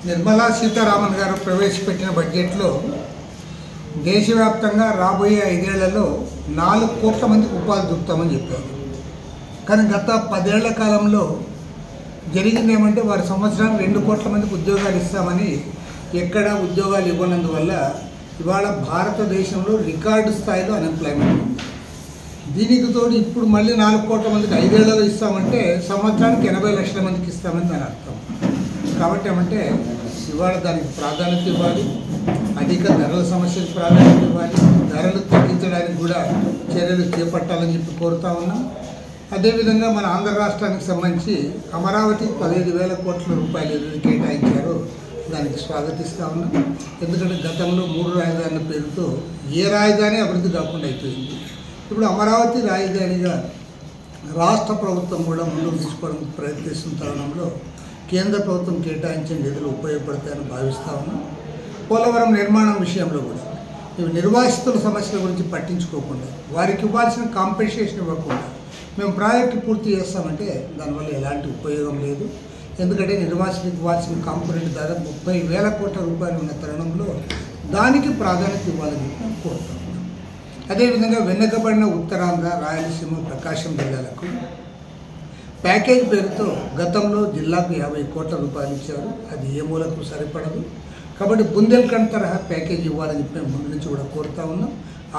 నిర్మలా సీతారామన్ గారు ప్రవేశపెట్టిన బడ్జెట్లో దేశవ్యాప్తంగా రాబోయే 5 ఏళ్లలో 4 కోట్ల మందికి ఉపాధి దొరుకుతామని చెప్పారు. కానీ గత 10 ఏళ్ల కాలంలో జరిగింది ఏమంటే వారి సంవత్సరానికి 2 కోట్ల మందికి ఉద్యోగాలు ఇస్తామని ఎక్కడా ఉద్యోగాలు ఇవ్వనందువల్ల ఇవాళ భారతదేశంలో రికార్డు స్థాయిలో అన్ఎంప్లాయ్మెంట్ ఉంది. దీనికి తోడు ఇప్పుడు మళ్ళీ 4 కోట్ల మందికి 5 ఏళ్లలో ఇస్తామంటే సంవత్సరానికి 80 లక్షల మందికి ఇస్తామని దాని అర్థం. కాబట్టి ఏమంటే ఇవాళ దానికి ప్రాధాన్యత ఇవ్వాలి, అధిక ధరల సమస్యకు ప్రాధాన్యత ఇవ్వాలి, ధరలు తగ్గించడానికి కూడా చర్యలు చేపట్టాలని చెప్పి కోరుతా ఉన్నాం. అదేవిధంగా మన ఆంధ్ర రాష్ట్రానికి సంబంధించి అమరావతికి 15,000 కోట్ల రూపాయలు ఏదైతే కేటాయించారో దానికి స్వాగతిస్తూ ఉన్నాం. ఎందుకంటే గతంలో 3 రాజధానుల పేరుతో ఏ రాజధాని అభివృద్ధి కాకుండా అయిపోయింది. ఇప్పుడు అమరావతి రాజధానిగా రాష్ట్ర ప్రభుత్వం కూడా ముందుకు తీసుకోవడానికి ప్రయత్నిస్తున్న తరుణంలో కేంద్ర ప్రభుత్వం కేటాయించిన నిధులు ఉపయోగపడతాయని భావిస్తూ ఉన్నాం. పోలవరం నిర్మాణం విషయంలో కూడా ఇవి నిర్వాసితుల సమస్యల గురించి పట్టించుకోకుండా వారికి ఇవ్వాల్సిన కాంపెన్సేషన్ ఇవ్వకుండా మేము ప్రాజెక్టు పూర్తి చేస్తామంటే దానివల్ల ఎలాంటి ఉపయోగం లేదు. ఎందుకంటే నిర్వాసితులకు ఇవ్వాల్సిన కాంపోనెంట్ దాదాపు 30,000 కోట్ల రూపాయలు ఉన్న తరుణంలో దానికి ప్రాధాన్యత ఇవ్వాలని మేము కోరుతాం. అదేవిధంగా వెనుకబడిన ఉత్తరాంధ్ర, రాయలసీమ, ప్రకాశం జిల్లాలకు ప్యాకేజ్ పేరుతో గతంలో జిల్లాకు 50 కోట్ల రూపాయలు ఇచ్చారు. అది ఏ మూలకు సరిపడదు. కాబట్టి బుందేల్ఖండ్ తరహా ప్యాకేజ్ ఇవ్వాలని చెప్పి మేము ముందు నుంచి కూడా కోరుతా ఉన్నాం.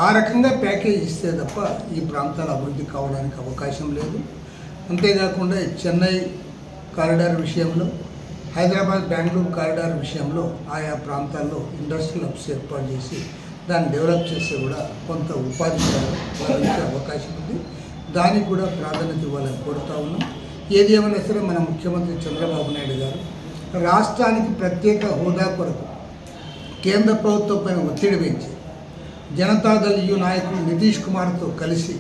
ఆ రకంగా ప్యాకేజ్ ఇస్తే తప్ప ఈ ప్రాంతాల అభివృద్ధి కావడానికి అవకాశం లేదు. అంతేకాకుండా చెన్నై కారిడార్ విషయంలో, హైదరాబాద్ బెంగళూరు కారిడార్ విషయంలో ఆయా ప్రాంతాల్లో ఇండస్ట్రియల్ హబ్స్ ఏర్పాటు చేసి దాన్ని డెవలప్ చేస్తే కూడా కొంత ఉపాధి లభించే అవకాశం ఉంది. దానికి కూడా ప్రాధాన్యత ఇవ్వాలని కోరుతా ఉన్నాం. ఏది ఏమైనా సరే మన ముఖ్యమంత్రి చంద్రబాబు నాయుడు గారు రాష్ట్రానికి ప్రత్యేక హోదా కొరకు కేంద్ర ప్రభుత్వం పైన ఒత్తిడి పెంచి జనతాదళ్ యు నాయకులు నితీష్ కుమార్తో కలిసి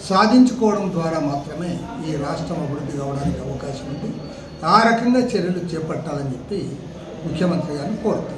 సాధించుకోవడం ద్వారా మాత్రమే ఈ రాష్ట్రం అభివృద్ధి కావడానికి అవకాశం ఉంది. ఆ రకంగా చర్యలు చేపట్టాలని చెప్పి ముఖ్యమంత్రి గారిని కోరుతాం.